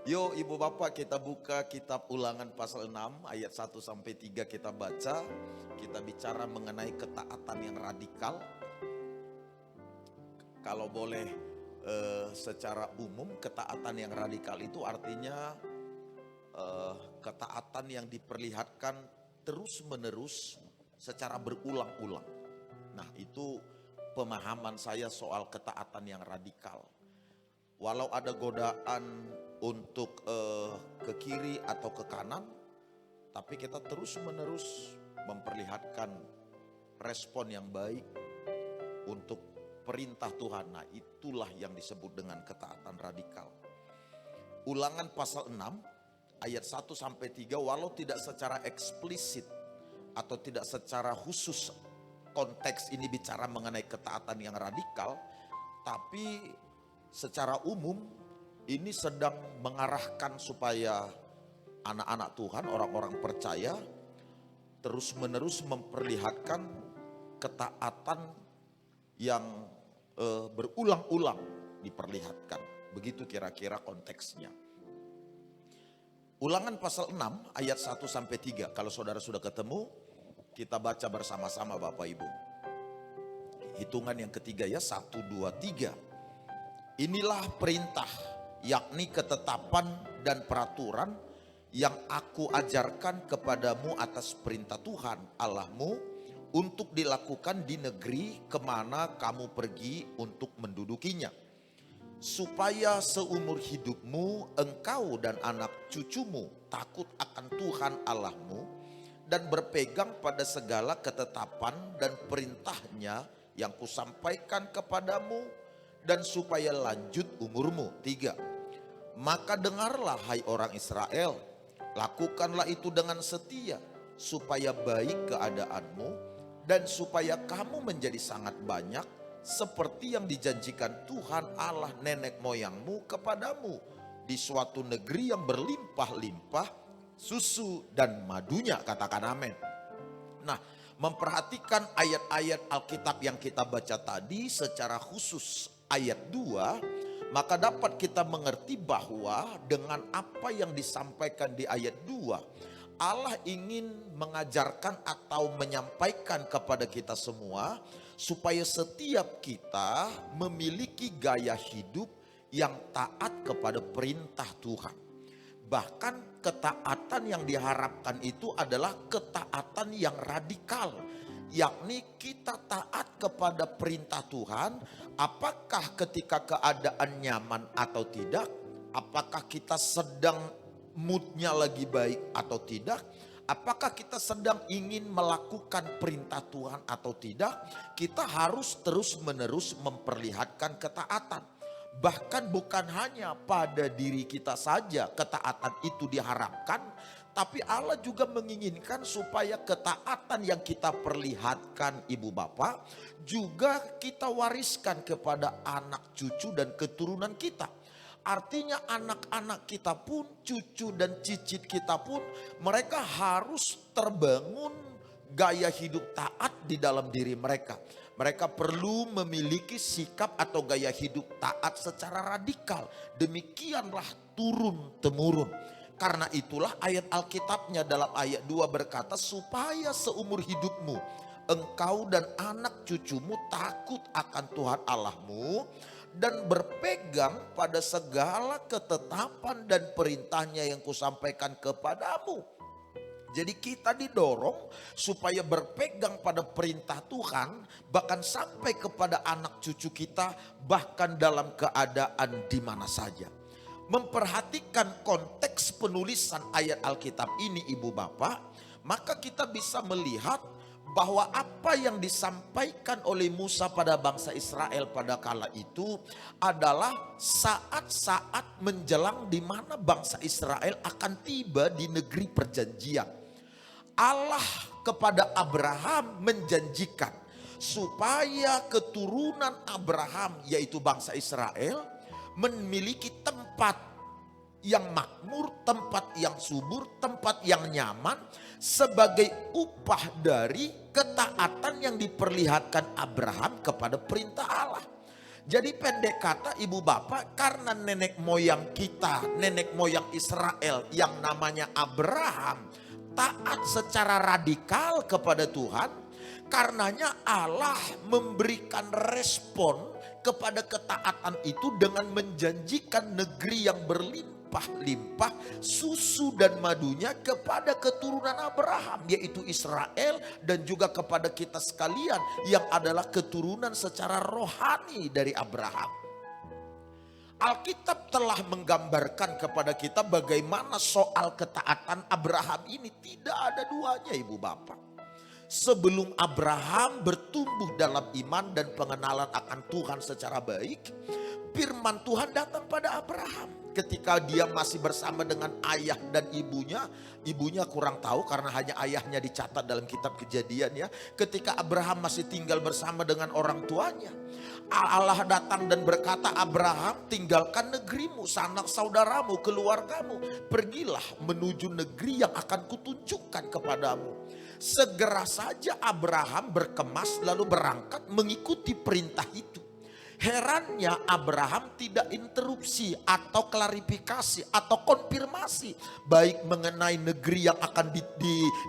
Yuk Ibu Bapak kita buka kitab Ulangan pasal 6 ayat 1 sampai 3 kita baca. Kita bicara mengenai ketaatan yang radikal. Kalau boleh secara umum ketaatan yang radikal itu artinya ketaatan yang diperlihatkan terus menerus secara berulang-ulang. Nah itu pemahaman saya soal ketaatan yang radikal. Walau ada godaan untuk ke kiri atau ke kanan, tapi kita terus menerus memperlihatkan respon yang baik untuk perintah Tuhan. Nah itulah yang disebut dengan ketaatan radikal. Ulangan pasal 6 ayat 1 sampai 3 walau tidak secara eksplisit atau tidak secara khusus konteks ini bicara mengenai ketaatan yang radikal, tapi secara umum ini sedang mengarahkan supaya anak-anak Tuhan, orang-orang percaya terus menerus memperlihatkan ketaatan yang berulang-ulang diperlihatkan. Begitu kira-kira konteksnya. Ulangan pasal 6 ayat 1 sampai 3. Kalau saudara sudah ketemu, kita baca bersama-sama Bapak Ibu. Hitungan yang ketiga ya, 1, 2, 3. Inilah perintah, yakni ketetapan dan peraturan yang aku ajarkan kepadamu atas perintah Tuhan Allahmu untuk dilakukan di negeri kemana kamu pergi untuk mendudukinya. Supaya seumur hidupmu engkau dan anak cucumu takut akan Tuhan Allahmu dan berpegang pada segala ketetapan dan perintahnya yang kusampaikan kepadamu, dan supaya lanjut umurmu. 3. Maka dengarlah hai orang Israel, lakukanlah itu dengan setia, supaya baik keadaanmu dan supaya kamu menjadi sangat banyak, seperti yang dijanjikan Tuhan Allah nenek moyangmu kepadamu di suatu negeri yang berlimpah-limpah susu dan madunya. Katakan amin. Nah, memperhatikan ayat-ayat Alkitab yang kita baca tadi secara khusus ayat 2, maka dapat kita mengerti bahwa dengan apa yang disampaikan di ayat 2, Allah ingin mengajarkan atau menyampaikan kepada kita semua supaya setiap kita memiliki gaya hidup yang taat kepada perintah Tuhan. Bahkan ketaatan yang diharapkan itu adalah ketaatan yang radikal, yakni kita taat kepada perintah Tuhan. Apakah ketika keadaan nyaman atau tidak, apakah kita sedang moodnya lagi baik atau tidak, apakah kita sedang ingin melakukan perintah Tuhan atau tidak, kita harus terus menerus memperlihatkan ketaatan. Bahkan bukan hanya pada diri kita saja ketaatan itu diharapkan, tapi Allah juga menginginkan supaya ketaatan yang kita perlihatkan Ibu Bapak juga kita wariskan kepada anak cucu dan keturunan kita. Artinya anak-anak kita pun, cucu dan cicit kita pun, mereka harus terbangun gaya hidup taat di dalam diri mereka. Mereka perlu memiliki sikap atau gaya hidup taat secara radikal. Demikianlah turun-temurun. Karena itulah ayat Alkitabnya dalam ayat 2 berkata, supaya seumur hidupmu engkau dan anak cucumu takut akan Tuhan Allahmu dan berpegang pada segala ketetapan dan perintahnya yang kusampaikan kepadamu. Jadi kita didorong supaya berpegang pada perintah Tuhan, bahkan sampai kepada anak cucu kita, bahkan dalam keadaan di mana saja. Memperhatikan konteks penulisan ayat Alkitab ini Ibu Bapak, maka kita bisa melihat bahwa apa yang disampaikan oleh Musa pada bangsa Israel pada kala itu adalah saat-saat menjelang di mana bangsa Israel akan tiba di negeri perjanjian. Allah kepada Abraham menjanjikan supaya keturunan Abraham, yaitu bangsa Israel, memiliki tempat yang makmur, tempat yang subur, tempat yang nyaman sebagai upah dari ketaatan yang diperlihatkan Abraham kepada perintah Allah. Jadi pendek kata ibu bapak, karena nenek moyang kita, nenek moyang Israel yang namanya Abraham taat secara radikal kepada Tuhan, karenanya Allah memberikan respon kepada ketaatan itu dengan menjanjikan negeri yang berlimpah-limpah susu dan madunya kepada keturunan Abraham, yaitu Israel, dan juga kepada kita sekalian yang adalah keturunan secara rohani dari Abraham. Alkitab telah menggambarkan kepada kita bagaimana soal ketaatan Abraham ini tidak ada duanya ibu bapak. Sebelum Abraham bertumbuh dalam iman dan pengenalan akan Tuhan secara baik, firman Tuhan datang pada Abraham. Ketika dia masih bersama dengan ayah dan ibunya kurang tahu karena hanya ayahnya dicatat dalam kitab Kejadian ya. Ketika Abraham masih tinggal bersama dengan orang tuanya, Allah datang dan berkata, Abraham, tinggalkan negerimu, sanak saudaramu, keluargamu, pergilah menuju negeri yang akan kutunjukkan kepadamu. Segera saja Abraham berkemas lalu berangkat mengikuti perintah itu. Herannya Abraham tidak interupsi atau klarifikasi atau konfirmasi baik mengenai negeri yang akan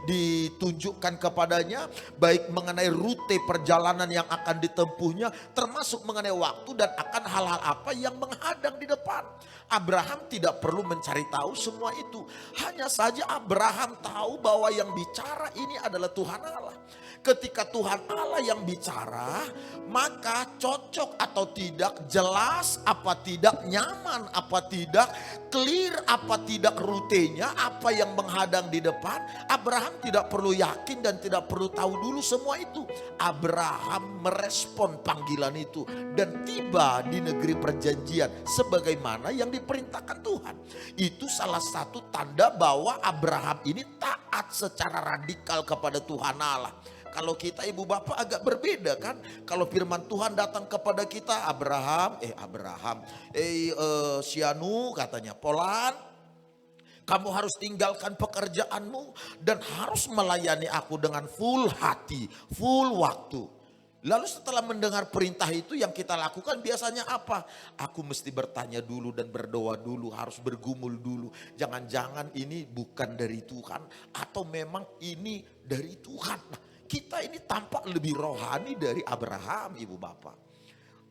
ditunjukkan kepadanya, baik mengenai rute perjalanan yang akan ditempuhnya, termasuk mengenai waktu dan akan hal-hal apa yang menghadang di depan. Abraham tidak perlu mencari tahu semua itu. Hanya saja Abraham tahu bahwa yang bicara ini adalah Tuhan Allah. Ketika Tuhan Allah yang bicara, maka cocok atau tidak, jelas apa tidak, nyaman apa tidak, clear apa tidak rutenya, apa yang menghadang di depan. Abraham tidak perlu yakin dan tidak perlu tahu dulu semua itu. Abraham merespon panggilan itu dan tiba di negeri perjanjian sebagaimana yang diperintahkan Tuhan. Itu salah satu tanda bahwa Abraham ini taat secara radikal kepada Tuhan Allah. Kalau kita ibu bapak agak berbeda kan. Kalau firman Tuhan datang kepada kita, Sianu katanya, Polan, kamu harus tinggalkan pekerjaanmu dan harus melayani aku dengan full hati, full waktu. Lalu setelah mendengar perintah itu yang kita lakukan biasanya apa? Aku mesti bertanya dulu dan berdoa dulu, harus bergumul dulu. Jangan-jangan ini bukan dari Tuhan atau memang ini dari Tuhan. Nah, kita ini tampak lebih rohani dari Abraham ibu bapak.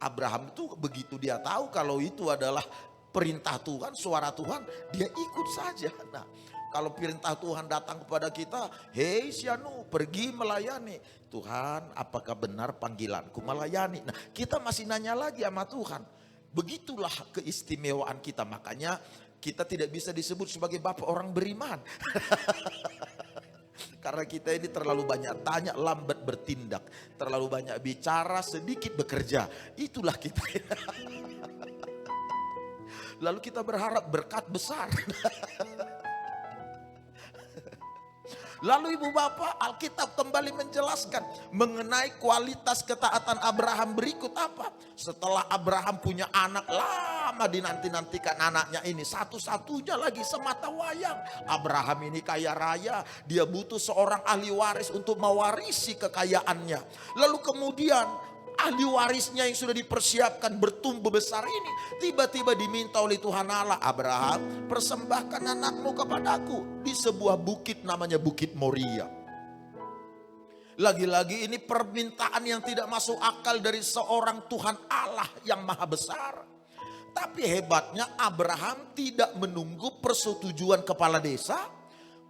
Abraham itu begitu dia tahu kalau itu adalah perintah Tuhan, suara Tuhan, dia ikut saja. Nah, kalau perintah Tuhan datang kepada kita, hei Sianu, pergi melayani. Tuhan, apakah benar panggilanku melayani? Nah, kita masih nanya lagi sama Tuhan. Begitulah keistimewaan kita, makanya kita tidak bisa disebut sebagai bapak orang beriman. Karena kita ini terlalu banyak tanya, lambat bertindak. Terlalu banyak bicara, sedikit bekerja. Itulah kita. Lalu kita berharap berkat besar. Lalu ibu bapak, Alkitab kembali menjelaskan mengenai kualitas ketaatan Abraham berikut apa. Setelah Abraham punya anak, lama dinanti-nantikan anaknya ini. Satu-satunya lagi semata wayang. Abraham ini kaya raya, dia butuh seorang ahli waris untuk mewarisi kekayaannya. Lalu kemudian ahli warisnya yang sudah dipersiapkan bertumbuh besar ini tiba-tiba diminta oleh Tuhan Allah, Abraham, persembahkan anakmu kepadaku di sebuah bukit namanya Bukit Moria. Lagi-lagi ini permintaan yang tidak masuk akal dari seorang Tuhan Allah yang maha besar. Tapi hebatnya Abraham tidak menunggu persetujuan kepala desa,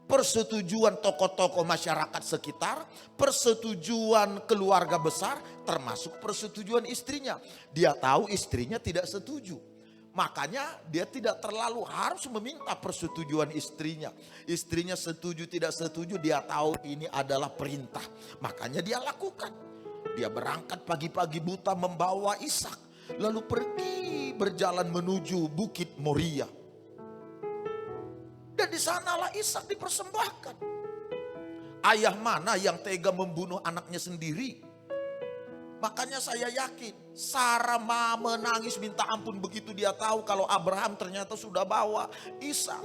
persetujuan tokoh-tokoh masyarakat sekitar, persetujuan keluarga besar, termasuk persetujuan istrinya. Dia tahu istrinya tidak setuju. Makanya dia tidak terlalu harus meminta persetujuan istrinya. Istrinya setuju tidak setuju, dia tahu ini adalah perintah. Makanya dia lakukan. Dia berangkat pagi-pagi buta membawa Ishak. Lalu pergi berjalan menuju Bukit Moria. Dan di sanalah Ishak dipersembahkan. Ayah mana yang tega membunuh anaknya sendiri? Makanya saya yakin Sarah menangis minta ampun begitu dia tahu kalau Abraham ternyata sudah bawa Ishak.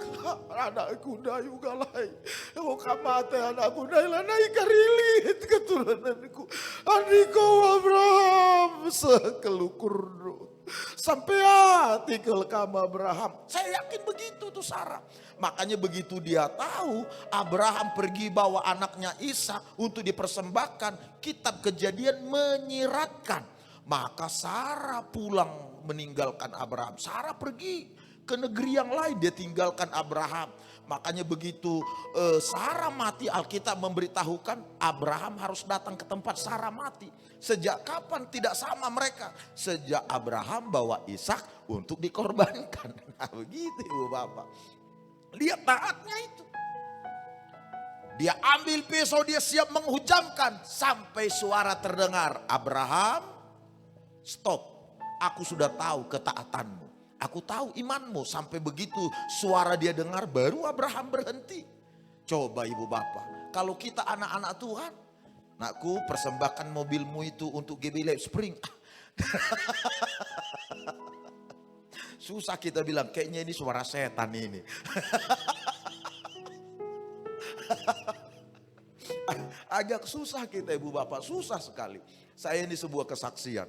Anakku dayu galai. Oh kamate anakku dailah naik karilit keturunanku. Adiko Abraham sekelukurno. Sampai hati kelkam Abraham. Saya yakin begitu tuh Sarah. Makanya begitu dia tahu Abraham pergi bawa anaknya Ishak untuk dipersembahkan, kitab Kejadian menyiratkan. Maka Sarah pulang meninggalkan Abraham. Sarah pergi ke negeri yang lain, dia tinggalkan Abraham. Makanya begitu Sarah mati, Alkitab memberitahukan Abraham harus datang ke tempat Sarah mati. Sejak kapan tidak sama mereka? Sejak Abraham bawa Ishak untuk dikorbankan. Nah begitu ibu bapak. Lihat taatnya itu. Dia ambil pisau, dia siap menghujamkan. Sampai suara terdengar, Abraham stop. Aku sudah tahu ketaatanmu. Aku tahu imanmu. Sampai begitu suara dia dengar baru Abraham berhenti. Coba ibu bapak. Kalau kita anak-anak Tuhan. Nakku persembahkan mobilmu itu untuk GB Live Spring. Susah kita bilang kayaknya ini suara setan ini. Agak susah kita ibu bapak, susah sekali. Saya ini sebuah kesaksian.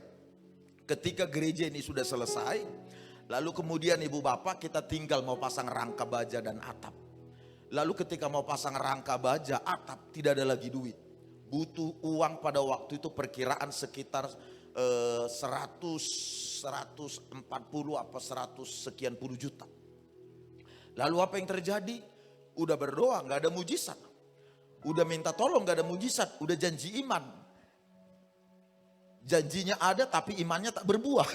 Ketika gereja ini sudah selesai, lalu kemudian ibu bapak kita tinggal mau pasang rangka baja dan atap. Lalu ketika mau pasang rangka baja, atap, tidak ada lagi duit. Butuh uang pada waktu itu perkiraan sekitar 140 apa 100 sekian puluh juta. Lalu apa yang terjadi? Udah berdoa gak ada mujizat. Udah minta tolong gak ada mujizat. Udah janji iman. Janjinya ada tapi imannya tak berbuah.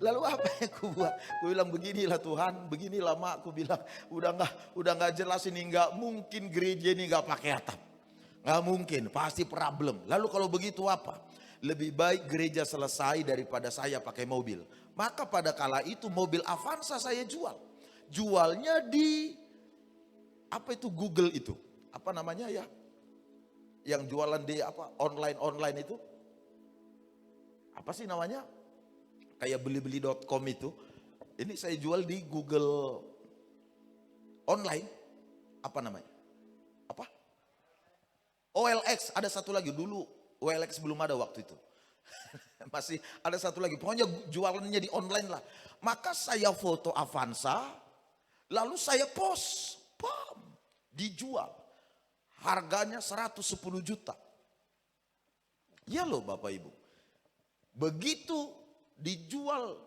Lalu apa yang aku buat? Aku bilang beginilah Tuhan, beginilah mak. Aku bilang udah nggak jelas ini, nggak mungkin gereja ini nggak pakai atap, nggak mungkin, pasti problem. Lalu kalau begitu apa? Lebih baik gereja selesai daripada saya pakai mobil. Maka pada kala itu mobil Avanza saya jual. Jualnya di apa itu Google itu, apa namanya ya? Yang jualan di apa online itu, apa sih namanya? Kayak beli-beli.com itu. Ini saya jual di Google online. Apa namanya? Apa? OLX, ada satu lagi dulu. OLX belum ada waktu itu. Masih ada satu lagi. Pokoknya jualannya di online lah. Maka saya foto Avanza. Lalu saya post. Bam, dijual. Harganya 110 juta. Ya loh Bapak Ibu. Begitu dijual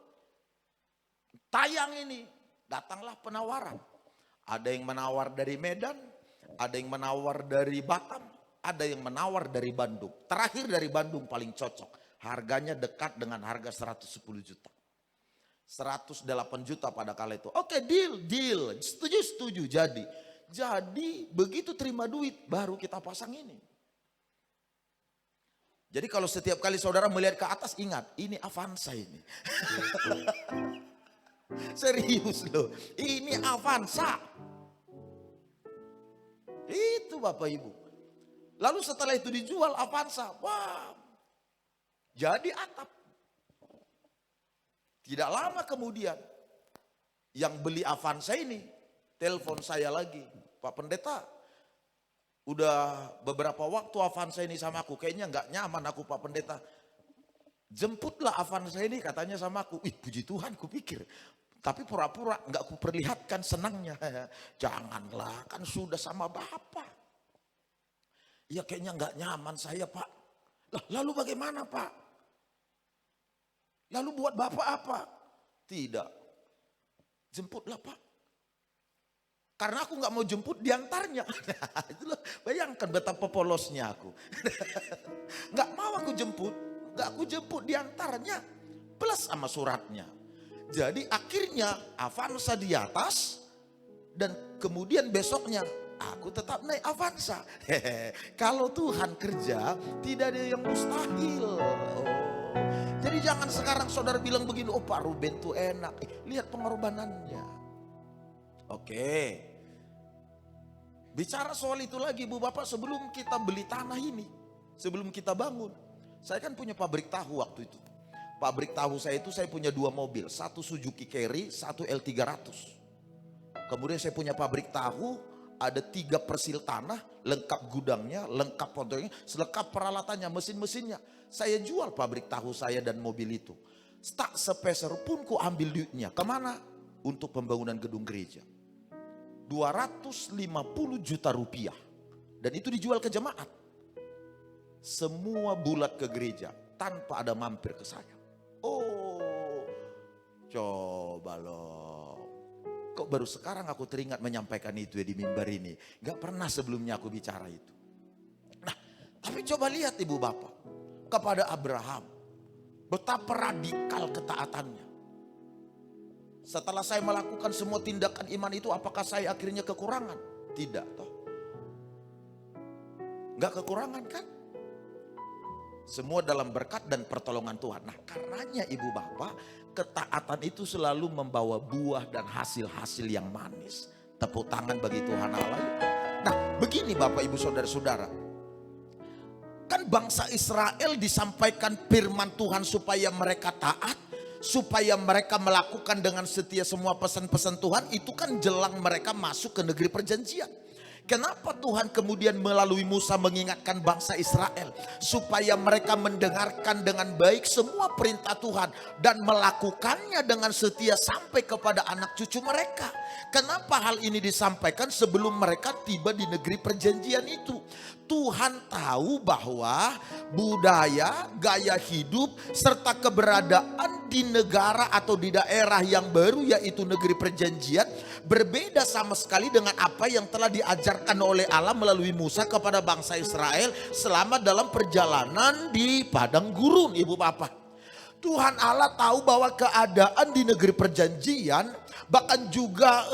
tayang ini, datanglah penawaran. Ada yang menawar dari Medan, ada yang menawar dari Batam, ada yang menawar dari Bandung. Terakhir dari Bandung paling cocok. Harganya dekat dengan harga 110 juta. 108 juta pada kala itu. Oke, deal. Setuju. Jadi begitu terima duit baru kita pasang ini. Jadi kalau setiap kali saudara melihat ke atas, ingat ini Avanza ini. Serius loh, ini Avanza. Itu Bapak Ibu. Lalu setelah itu dijual Avanza, wah, jadi atap. Tidak lama kemudian, yang beli Avanza ini, telepon saya lagi, Pak Pendeta, udah beberapa waktu Avanza ini sama aku, kayaknya nggak nyaman aku Pak Pendeta. Jemputlah Avanza ini katanya sama aku. Ih puji Tuhan kupikir. Tapi pura-pura nggak kuperlihatkan senangnya. Janganlah, kan sudah sama Bapak. Ya kayaknya nggak nyaman saya Pak. Lalu bagaimana Pak? Lalu buat Bapak apa? Tidak. Jemputlah Pak. Karena aku nggak mau jemput diantarnya. Bayangkan betapa polosnya aku. Nggak mau aku jemput. Nggak aku jemput diantarnya. Plus sama suratnya. Jadi akhirnya Avanza di atas. Dan kemudian besoknya aku tetap naik Avanza. Kalau Tuhan kerja tidak ada yang mustahil. Jadi jangan sekarang saudara bilang begini. Oh Pak Ruben tuh enak. Lihat pengorbanannya. Oke. Bicara soal itu lagi Bu Bapak, sebelum kita beli tanah ini, sebelum kita bangun, saya kan punya pabrik tahu waktu itu. Pabrik tahu saya itu saya punya 2 mobil, satu Suzuki Carry, satu L300. Kemudian saya punya pabrik tahu, ada 3 persil tanah, lengkap gudangnya, lengkap pontonya, selengkap peralatannya, mesin-mesinnya. Saya jual pabrik tahu saya dan mobil itu. Tak sepeser pun ku ambil duitnya. Kemana? Untuk pembangunan gedung gereja. 250 juta rupiah. Dan itu dijual ke jemaat. Semua bulat ke gereja tanpa ada mampir ke saya. Oh, coba loh. Kok baru sekarang aku teringat menyampaikan itu ya di mimbar ini. Gak pernah sebelumnya aku bicara itu. Nah, tapi coba lihat Ibu Bapak. Kepada Abraham. Betapa radikal ketaatannya. Setelah saya melakukan semua tindakan iman itu, apakah saya akhirnya kekurangan? Tidak toh. Gak kekurangan kan? Semua dalam berkat dan pertolongan Tuhan. Nah, karenanya Ibu Bapak, ketaatan itu selalu membawa buah dan hasil-hasil yang manis. Tepuk tangan bagi Tuhan Allah. Nah, begini Bapak Ibu Saudara-saudara. Kan bangsa Israel disampaikan firman Tuhan supaya mereka taat, supaya mereka melakukan dengan setia semua pesan-pesan Tuhan. Itu kan jelang mereka masuk ke negeri perjanjian. Kenapa Tuhan kemudian melalui Musa mengingatkan bangsa Israel supaya mereka mendengarkan dengan baik semua perintah Tuhan dan melakukannya dengan setia sampai kepada anak cucu mereka? Kenapa hal ini disampaikan sebelum mereka tiba di negeri perjanjian itu? Tuhan tahu bahwa budaya, gaya hidup, serta keberadaan di negara atau di daerah yang baru yaitu negeri perjanjian berbeda sama sekali dengan apa yang telah diajarkan oleh Allah melalui Musa kepada bangsa Israel selama dalam perjalanan di padang gurun, Ibu Bapak. Tuhan Allah tahu bahwa keadaan di negeri perjanjian, bahkan juga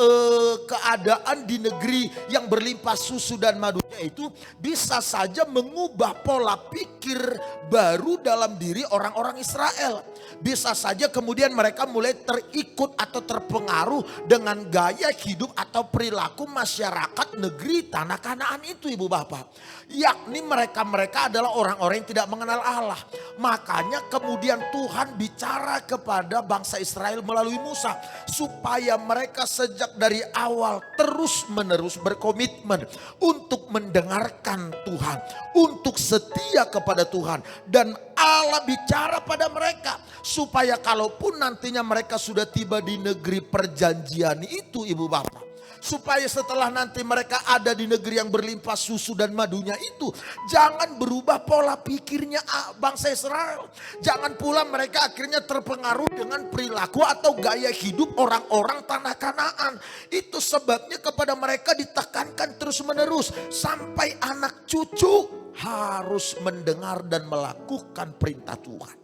keadaan di negeri yang berlimpah susu dan madunya itu bisa saja mengubah pola pikir baru dalam diri orang-orang Israel. Bisa saja kemudian mereka mulai terikut atau terpengaruh dengan gaya hidup atau perilaku masyarakat negeri tanah Kanaan itu, Ibu Bapak. Yakni mereka-mereka adalah orang-orang yang tidak mengenal Allah. Makanya kemudian Tuhan bicara kepada bangsa Israel melalui Musa supaya mereka sejak dari awal terus-menerus berkomitmen untuk mendengarkan Tuhan, untuk setia kepada Tuhan. Dan Allah bicara pada mereka supaya kalaupun nantinya mereka sudah tiba di negeri perjanjian itu, Ibu Bapak, supaya setelah nanti mereka ada di negeri yang berlimpah susu dan madunya itu, jangan berubah pola pikirnya bangsa Israel. Jangan pula mereka akhirnya terpengaruh dengan perilaku atau gaya hidup orang-orang tanah Kanaan. Itu sebabnya kepada mereka ditekankan terus-menerus sampai anak cucu harus mendengar dan melakukan perintah Tuhan.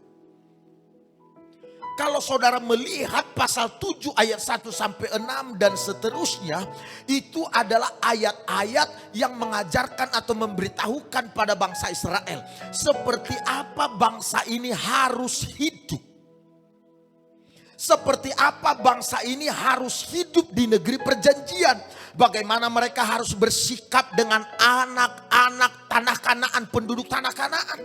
Kalau saudara melihat pasal 7 ayat 1 sampai 6 dan seterusnya, itu adalah ayat-ayat yang mengajarkan atau memberitahukan pada bangsa Israel seperti apa bangsa ini harus hidup. Seperti apa bangsa ini harus hidup di negeri perjanjian. Bagaimana mereka harus bersikap dengan anak-anak tanah Kanaan, penduduk tanah Kanaan.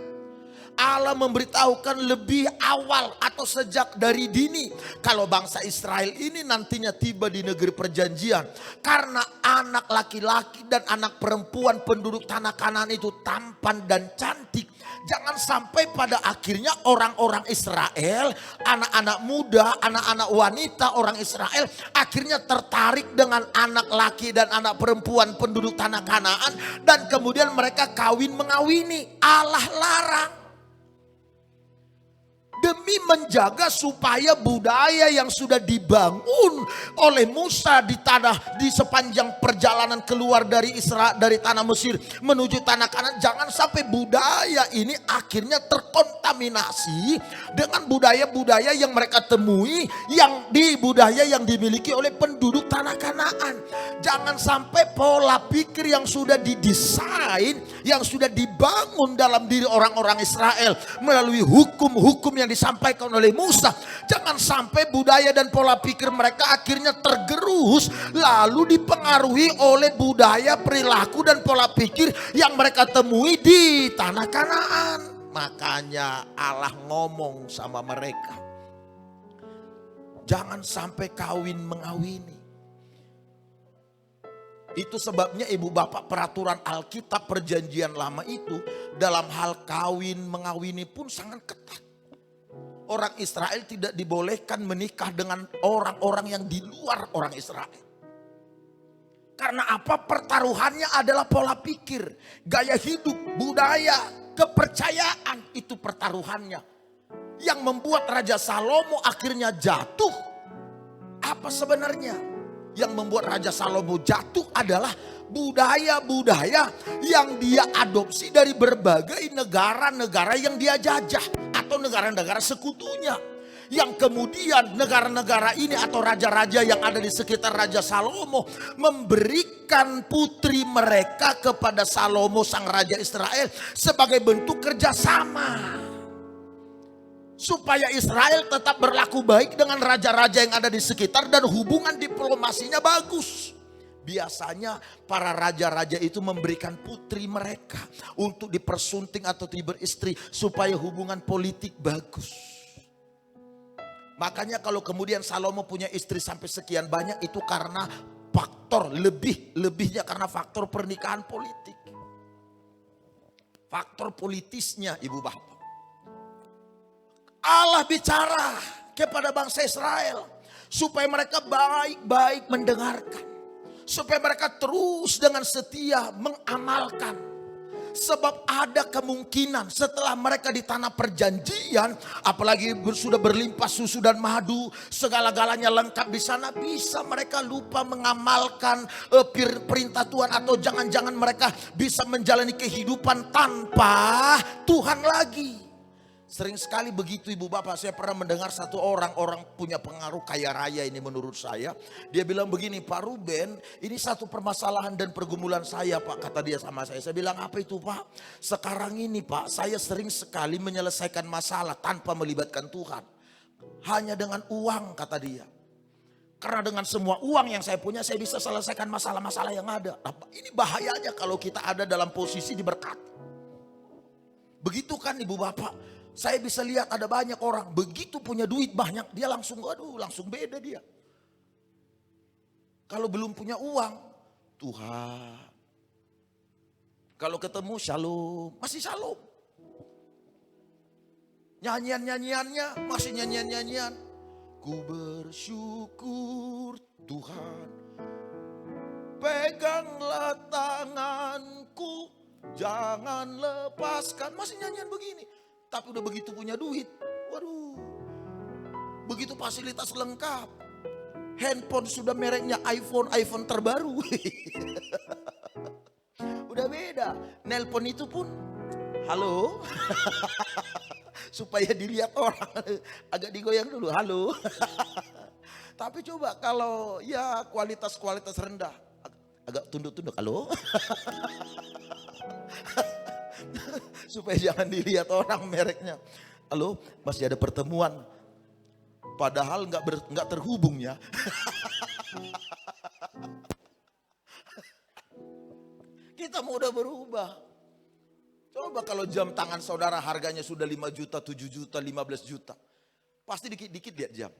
Allah memberitahukan lebih awal atau sejak dari dini kalau bangsa Israel ini nantinya tiba di negeri perjanjian, karena anak laki-laki dan anak perempuan penduduk tanah Kanaan itu tampan dan cantik. Jangan sampai pada akhirnya orang-orang Israel, anak-anak muda, anak-anak wanita orang Israel akhirnya tertarik dengan anak laki dan anak perempuan penduduk tanah Kanaan dan kemudian mereka kawin mengawini. Allah larang. Demi menjaga supaya budaya yang sudah dibangun oleh Musa di sepanjang perjalanan keluar dari tanah Mesir menuju tanah Kanaan, jangan sampai budaya ini akhirnya terkontaminasi dengan budaya-budaya yang mereka temui budaya yang dimiliki oleh penduduk tanah Kanaan. Jangan sampai pola pikir yang sudah didesain, yang sudah dibangun dalam diri orang-orang Israel melalui hukum-hukum yang disampaikan oleh Musa. Jangan sampai budaya dan pola pikir mereka akhirnya tergerus, lalu dipengaruhi oleh budaya, perilaku dan pola pikir yang mereka temui di tanah Kanaan. Makanya Allah ngomong sama mereka, jangan sampai kawin mengawini. Itu sebabnya ibu bapak peraturan Alkitab perjanjian lama itu dalam hal kawin mengawini pun sangat ketat. Orang Israel tidak dibolehkan menikah dengan orang-orang yang di luar orang Israel. Karena apa? Pertaruhannya adalah pola pikir, gaya hidup, budaya, kepercayaan, itu pertaruhannya. Yang membuat Raja Salomo akhirnya jatuh. Apa sebenarnya? Yang membuat Raja Salomo jatuh adalah budaya-budaya yang dia adopsi dari berbagai negara-negara yang dia jajah atau negara-negara sekutunya. Yang kemudian negara-negara ini atau raja-raja yang ada di sekitar Raja Salomo memberikan putri mereka kepada Salomo sang Raja Israel sebagai bentuk kerjasama. Supaya Israel tetap berlaku baik dengan raja-raja yang ada di sekitar dan hubungan diplomasinya bagus. Biasanya para raja-raja itu memberikan putri mereka untuk dipersunting atau beristri supaya hubungan politik bagus. Makanya kalau kemudian Salomo punya istri sampai sekian banyak itu karena faktor lebihnya karena faktor pernikahan politik. Faktor politisnya ibu bapak. Allah bicara kepada bangsa Israel supaya mereka baik-baik mendengarkan, supaya mereka terus dengan setia mengamalkan. Sebab ada kemungkinan setelah mereka di tanah perjanjian, apalagi sudah berlimpah susu dan madu, segala-galanya lengkap di sana, bisa mereka lupa mengamalkan perintah Tuhan, atau jangan-jangan mereka bisa menjalani kehidupan tanpa Tuhan lagi. Sering sekali begitu ibu bapak. Saya pernah mendengar satu orang punya pengaruh kaya raya ini menurut saya. Dia bilang begini, Pak Ruben, ini satu permasalahan dan pergumulan saya Pak, kata dia sama saya. Saya bilang, apa itu Pak? Sekarang ini Pak, saya sering sekali menyelesaikan masalah tanpa melibatkan Tuhan. Hanya dengan uang, kata dia. Karena dengan semua uang yang saya punya, saya bisa selesaikan masalah-masalah yang ada. Ini bahayanya kalau kita ada dalam posisi diberkati. Begitu kan ibu bapak? Saya bisa lihat ada banyak orang begitu punya duit banyak, dia langsung beda dia. Kalau belum punya uang, Tuhan. Kalau ketemu shalom, masih shalom. Nyanyian-nyanyiannya masih nyanyian-nyanyian. Ku bersyukur Tuhan, peganglah tanganku, jangan lepaskan. Masih nyanyian begini. Tapi udah begitu punya duit, waduh, begitu fasilitas lengkap. Handphone sudah mereknya iPhone terbaru. Udah beda. Nelpon itu pun, halo. Supaya dilihat orang, agak digoyang dulu, halo. Tapi coba kalau ya kualitas rendah, agak tunduk-tunduk, halo. Supaya jangan dilihat orang mereknya. Halo, masih ada pertemuan. Padahal nggak terhubung ya. Kita mau udah berubah. Coba kalau jam tangan saudara harganya sudah 5 juta, 7 juta, 15 juta. Pasti dikit-dikit lihat jam.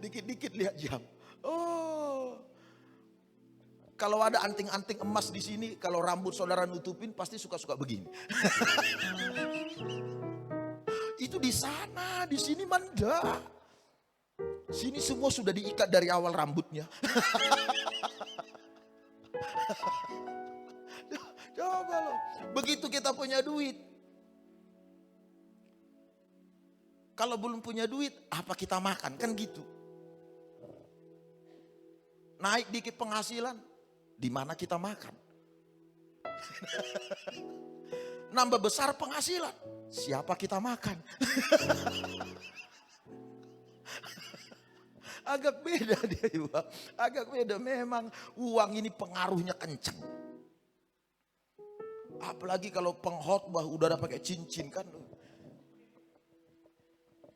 Dikit-dikit lihat jam. Oh. Kalau ada anting-anting emas di sini, kalau rambut saudara nutupin pasti suka-suka begini. Itu di sana, di sini manda. Sini semua sudah diikat dari awal rambutnya. Coba loh, begitu kita punya duit. Kalau belum punya duit, apa kita makan? Kan gitu. Naik dikit penghasilan, di mana kita makan? Nambah besar penghasilan, siapa kita makan? Agak beda dia juga, agak beda. Memang uang ini pengaruhnya kencang. Apalagi kalau pengkhotbah udah pakai cincin kan.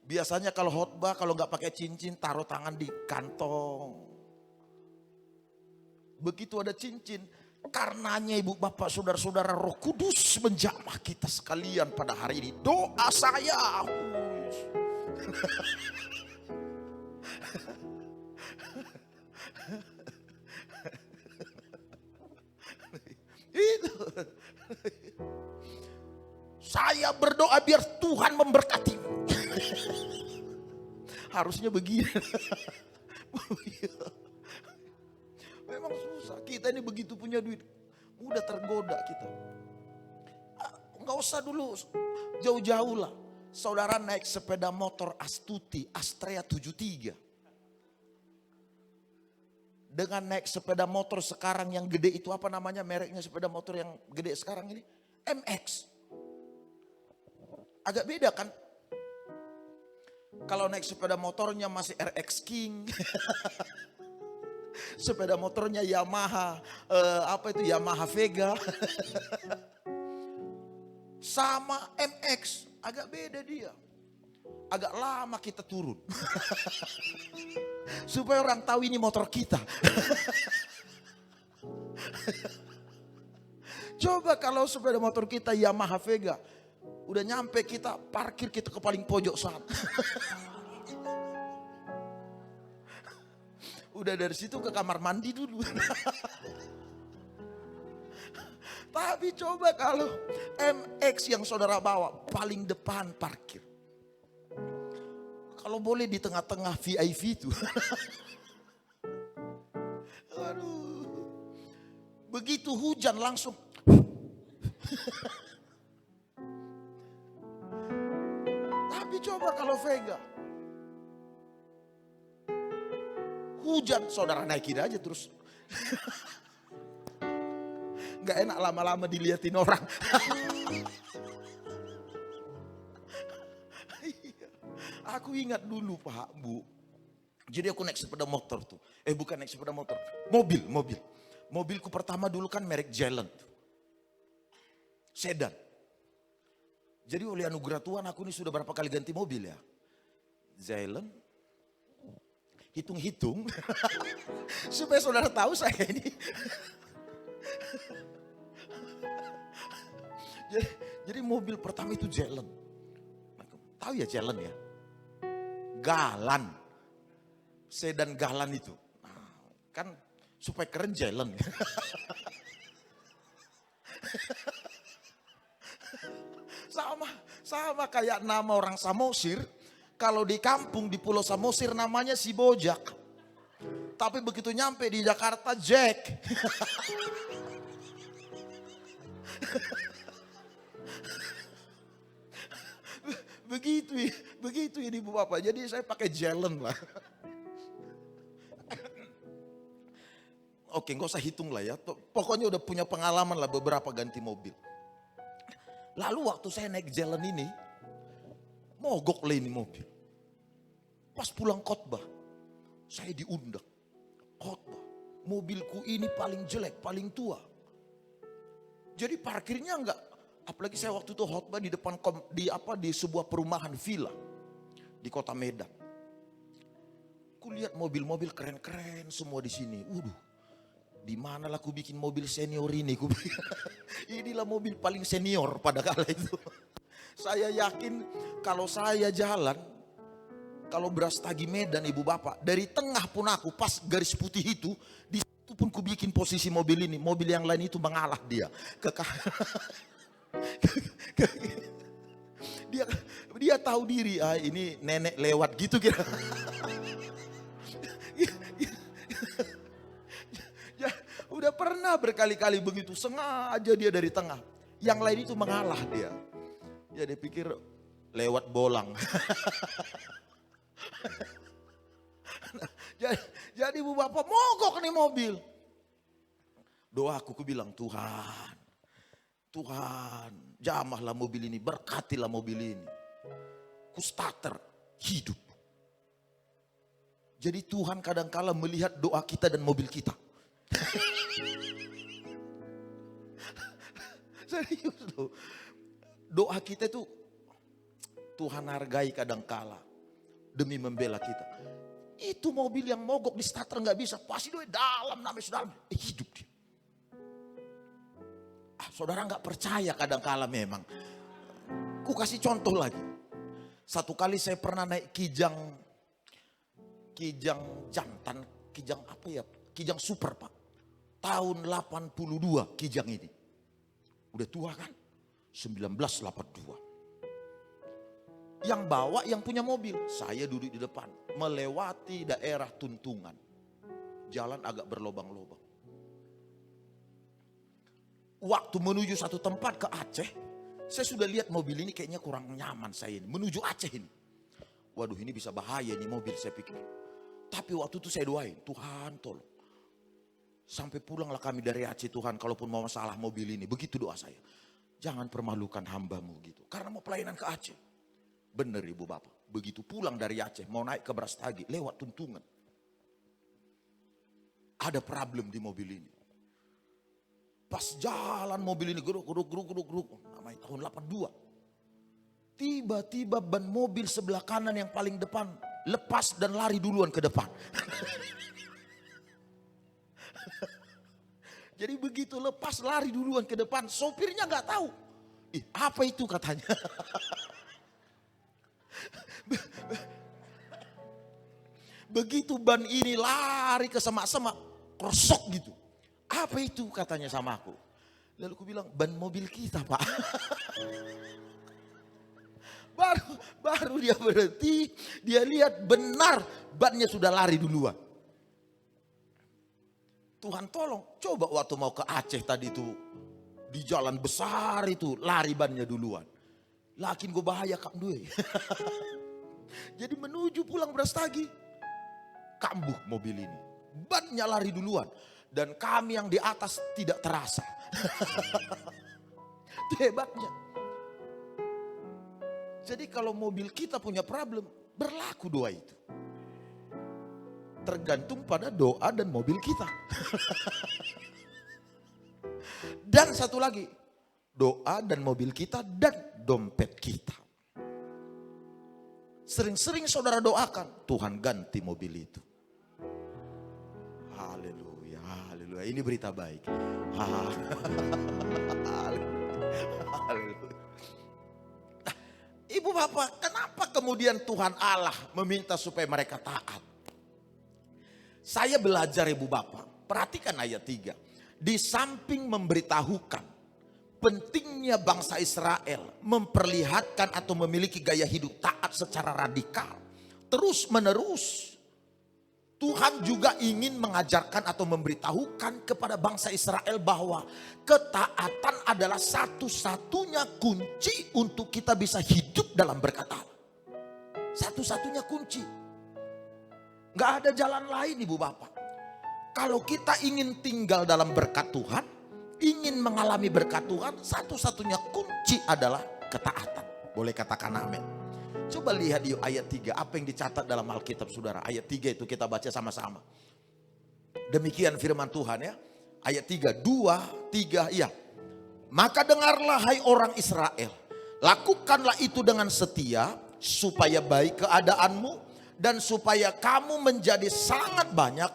Biasanya kalau khotbah, kalau nggak pakai cincin, taruh tangan di kantong. Begitu ada cincin, karenanya ibu bapak saudara-saudara, Roh Kudus menjamah kita sekalian pada hari ini. Doa saya. Itu. Saya berdoa biar Tuhan memberkati. Harusnya begini. Memang susah. Kita ini begitu punya duit, mudah tergoda kita. Nggak usah dulu jauh-jauh lah. Saudara naik sepeda motor Astuti Astrea 73. Dengan naik sepeda motor sekarang yang gede itu, apa namanya mereknya sepeda motor yang gede sekarang ini? MX. Agak beda kan? Kalau naik sepeda motornya masih RX King. Sepeda motornya Yamaha, Yamaha Vega. Sama MX, agak beda dia. Agak lama kita turun. Supaya orang tahu ini motor kita. Coba kalau sepeda motor kita Yamaha Vega, udah nyampe kita parkir, kita ke paling pojok sana. Udah dari situ ke kamar mandi dulu. Tapi coba kalau MX yang saudara bawa paling depan parkir. Kalau boleh di tengah-tengah VIP itu. Aduh. Begitu hujan langsung. Tapi coba kalau Vega. Hujan, saudara naikin aja terus. Gak enak lama-lama diliatin orang. Aku ingat dulu Pak, Bu. Jadi aku naik sepeda motor tuh. Bukan naik sepeda motor. Mobil. Mobilku pertama dulu kan merek Giant. Sedan. Jadi oleh anugerah Tuhan aku ini sudah berapa kali ganti mobil ya. Giant. Hitung-hitung. Supaya saudara tahu saya ini. Jadi mobil pertama itu Giant. Tahu ya Giant ya? Galan. Sedan Galan itu. Kan supaya keren Giant. Sama kayak nama orang Samosir. Kalau di kampung di Pulau Samosir namanya si Bojak. Tapi begitu nyampe di Jakarta Jack. Begitu ini Ibu Bapak. Jadi saya pakai Jalen lah. Oke, nggak usah hitung lah ya. Pokoknya udah punya pengalaman lah beberapa ganti mobil. Lalu waktu saya naik Jalen ini, mogok lah ini mobil. Pas pulang khotbah, saya diundang. Khotbah, mobilku ini paling jelek, paling tua. Jadi parkirnya enggak, apalagi saya waktu itu khotbah di depan di sebuah perumahan villa di Kota Medan. Kulihat mobil-mobil keren-keren semua di sini. Di mana lah aku bikin mobil senior ini? Inilah mobil paling senior pada kala itu. Saya yakin kalau saya jalan, kalau beras tagi Medan Ibu Bapak, dari tengah pun aku pas garis putih itu, di situ pun ku bikin posisi mobil ini. Mobil yang lain itu mengalah dia. Dia tahu diri, ini nenek lewat gitu kira. Udah pernah berkali-kali begitu, sengaja dia dari tengah. Yang lain itu mengalah dia. Ya dia pikir lewat bolang. Jadi Ibu Bapak mogok nih mobil. Doaku bilang, Tuhan jamahlah mobil ini, berkatilah mobil ini. Ku starter hidup. Jadi Tuhan kadangkala melihat doa kita dan mobil kita. Serius loh. Doa kita itu Tuhan hargai kadangkala. demi membela kita. Itu mobil yang mogok di starter nggak bisa, pasti dia dalam, namanya sudah hidup dia. Saudara nggak percaya kadang-kala memang. Ku kasih contoh lagi. Satu kali saya pernah naik Kijang jantan, Kijang apa ya? Kijang super Pak. Tahun 82 Kijang ini. Udah tua kan? 1982. Yang bawa yang punya mobil, saya duduk di depan. Melewati daerah Tuntungan. Jalan agak berlobang-lobang. Waktu menuju satu tempat ke Aceh, saya sudah lihat mobil ini kayaknya kurang nyaman saya ini. Menuju Aceh ini. Waduh ini bisa bahaya nih mobil saya pikir. Tapi waktu itu saya doain, Tuhan tolong. Sampai pulanglah kami dari Aceh Tuhan, kalaupun mau masalah mobil ini. Begitu doa saya. Jangan permalukan hambamu gitu. Karena mau pelayanan ke Aceh. Benar ibu bapak. Begitu pulang dari Aceh, mau naik ke Brastagi, lewat Tuntungan. Ada problem di mobil ini. Pas jalan mobil ini geruk, namanya tahun 82. Tiba-tiba ban mobil sebelah kanan yang paling depan lepas dan lari duluan ke depan. Jadi begitu lepas lari duluan ke depan, sopirnya nggak tahu. Apa itu katanya? Begitu ban ini lari ke semak-semak, krosok gitu. Apa itu katanya sama aku. Lalu aku bilang, ban mobil kita Pak. Baru dia berhenti, dia lihat benar bannya sudah lari duluan. Tuhan tolong, coba waktu mau ke Aceh tadi itu, di jalan besar itu lari bannya duluan. Lakin gue bahaya Kak Due. Jadi menuju pulang Brastagi, kambuh mobil ini. Bannya lari duluan. Dan kami yang di atas tidak terasa. Itu hebatnya. Jadi kalau mobil kita punya problem, berlaku doa itu. Tergantung pada doa dan mobil kita. Dan satu lagi, doa dan mobil kita dan dompet kita. Sering-sering saudara doakan, Tuhan ganti mobil itu. Haleluya. Ini berita baik. Ibu bapak, kenapa kemudian Tuhan Allah meminta supaya mereka taat? Saya belajar ibu bapak, perhatikan ayat 3. Di samping memberitahukan pentingnya bangsa Israel memperlihatkan atau memiliki gaya hidup taat secara radikal, terus menerus, Tuhan juga ingin mengajarkan atau memberitahukan kepada bangsa Israel bahwa ketaatan adalah satu-satunya kunci untuk kita bisa hidup dalam berkat Allah. Satu-satunya kunci. Gak ada jalan lain ibu bapak. Kalau kita ingin tinggal dalam berkat Tuhan, ingin mengalami berkat Tuhan, satu-satunya kunci adalah ketaatan. Boleh katakan amin. Coba lihat di ayat 3 apa yang dicatat dalam Alkitab saudara. Ayat 3 itu kita baca sama-sama. Demikian firman Tuhan ya. Ayat 3, 2, 3 iya. Maka dengarlah hai orang Israel. Lakukanlah itu dengan setia supaya baik keadaanmu dan supaya kamu menjadi sangat banyak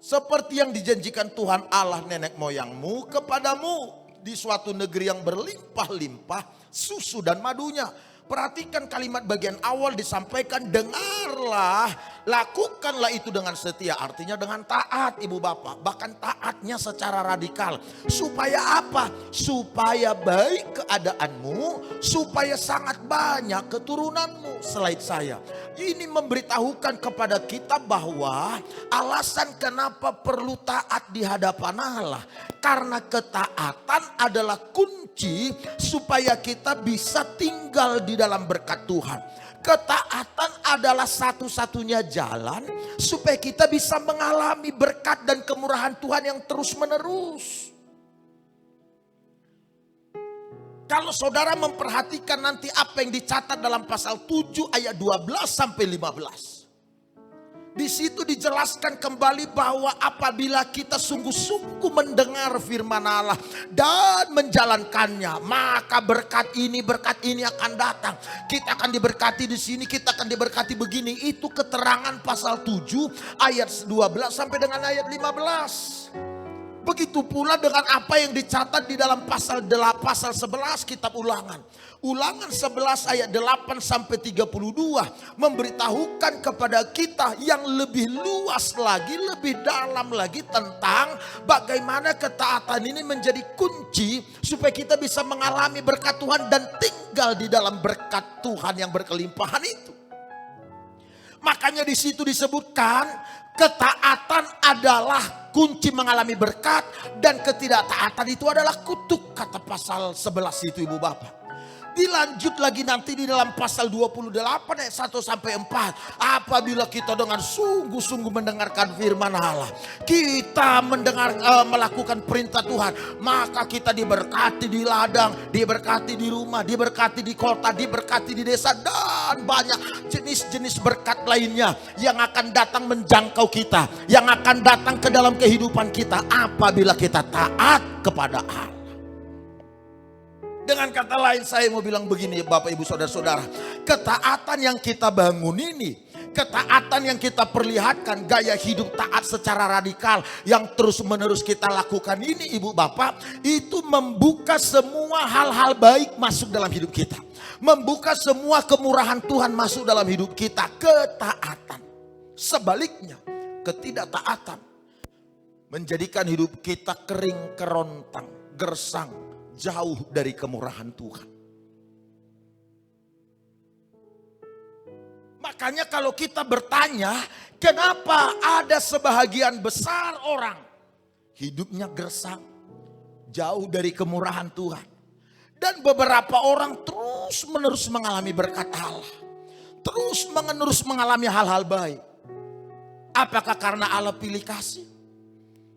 seperti yang dijanjikan Tuhan Allah nenek moyangmu kepadamu di suatu negeri yang berlimpah-limpah susu dan madunya. Perhatikan kalimat bagian awal disampaikan, dengarlah, lakukanlah itu dengan setia. Artinya dengan taat ibu bapak, bahkan taatnya secara radikal. Supaya apa? Supaya baik keadaanmu, supaya sangat banyak keturunanmu. Selain saya, ini memberitahukan kepada kita bahwa alasan kenapa perlu taat di hadapan Allah. Karena ketaatan adalah kunci supaya kita bisa tinggal di dalam berkat Tuhan. Ketaatan adalah satu-satunya jalan supaya kita bisa mengalami berkat dan kemurahan Tuhan yang terus menerus. Kalau saudara memperhatikan nanti apa yang dicatat dalam pasal 7 ayat 12 sampai 15. Di situ dijelaskan kembali bahwa apabila kita sungguh-sungguh mendengar firman Allah dan menjalankannya, maka berkat ini akan datang. Kita akan diberkati di sini, kita akan diberkati begini. Itu keterangan pasal 7 ayat 12 sampai dengan ayat 15. Begitu pula dengan apa yang dicatat di dalam pasal 11 kitab Ulangan. Ulangan 11 ayat 8 sampai 32 memberitahukan kepada kita yang lebih luas lagi, lebih dalam lagi tentang bagaimana ketaatan ini menjadi kunci supaya kita bisa mengalami berkat Tuhan dan tinggal di dalam berkat Tuhan yang berkelimpahan itu. Makanya di situ disebutkan ketaatan adalah kunci mengalami berkat dan ketidaktaatan itu adalah kutuk, kata pasal 11 itu Ibu Bapak. Dilanjut lagi nanti di dalam pasal 28 ayat 1 sampai 4. Apabila kita dengan sungguh-sungguh mendengarkan firman Allah, kita melakukan perintah Tuhan, maka kita diberkati di ladang, diberkati di rumah, diberkati di kota, diberkati di desa, dan banyak jenis-jenis berkat lainnya yang akan datang menjangkau kita, yang akan datang ke dalam kehidupan kita apabila kita taat kepada Allah. Dengan kata lain saya mau bilang begini Bapak Ibu Saudara-saudara, ketaatan yang kita bangun ini, ketaatan yang kita perlihatkan, gaya hidup taat secara radikal yang terus menerus kita lakukan ini Ibu Bapak, itu membuka semua hal-hal baik masuk dalam hidup kita. Membuka semua kemurahan Tuhan masuk dalam hidup kita, ketaatan. Sebaliknya, ketidaktaatan menjadikan hidup kita kering, kerontang, gersang, jauh dari kemurahan Tuhan. Makanya kalau kita bertanya, kenapa ada sebahagian besar orang hidupnya gersang, jauh dari kemurahan Tuhan, dan beberapa orang terus menerus mengalami berkat Allah, terus menerus mengalami hal-hal baik. Apakah karena Allah pilih kasih?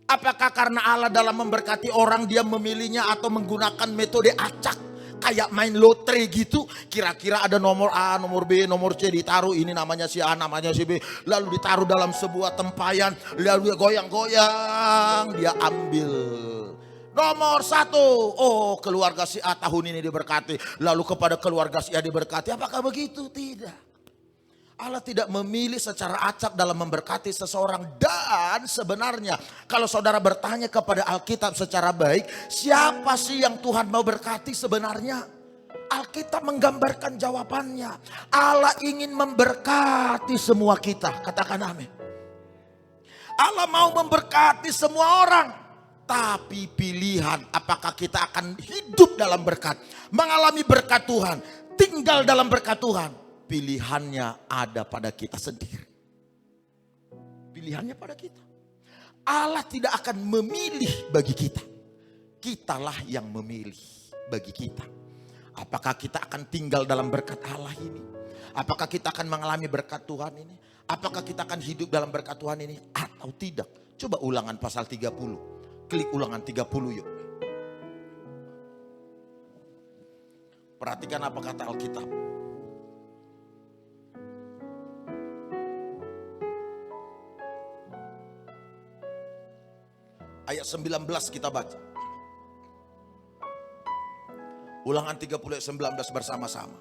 Apakah karena Allah dalam memberkati orang dia memilihnya atau menggunakan metode acak kayak main lotre gitu? Kira-kira ada nomor A, nomor B, nomor C ditaruh, ini namanya si A, namanya si B, lalu ditaruh dalam sebuah tempayan, lalu dia goyang-goyang, dia ambil nomor 1. Oh, keluarga si A tahun ini diberkati, lalu kepada keluarga si A diberkati. Apakah begitu? Tidak. Allah tidak memilih secara acak dalam memberkati seseorang. Dan sebenarnya kalau saudara bertanya kepada Alkitab secara baik, siapa sih yang Tuhan mau berkati sebenarnya? Alkitab menggambarkan jawabannya. Allah ingin memberkati semua kita. Katakan amin. Allah mau memberkati semua orang. Tapi pilihan apakah kita akan hidup dalam berkat, mengalami berkat Tuhan, tinggal dalam berkat Tuhan. Pilihannya ada pada kita sendiri. Pilihannya pada kita. Allah tidak akan memilih bagi kita. Kitalah yang memilih bagi kita. Apakah kita akan tinggal dalam berkat Allah ini? Apakah kita akan mengalami berkat Tuhan ini? Apakah kita akan hidup dalam berkat Tuhan ini atau tidak? Coba Ulangan pasal 30. Klik Ulangan 30 yuk. Perhatikan apa kata Alkitab. Ayat 19 kita baca. Ulangan 30 ayat 19 bersama-sama.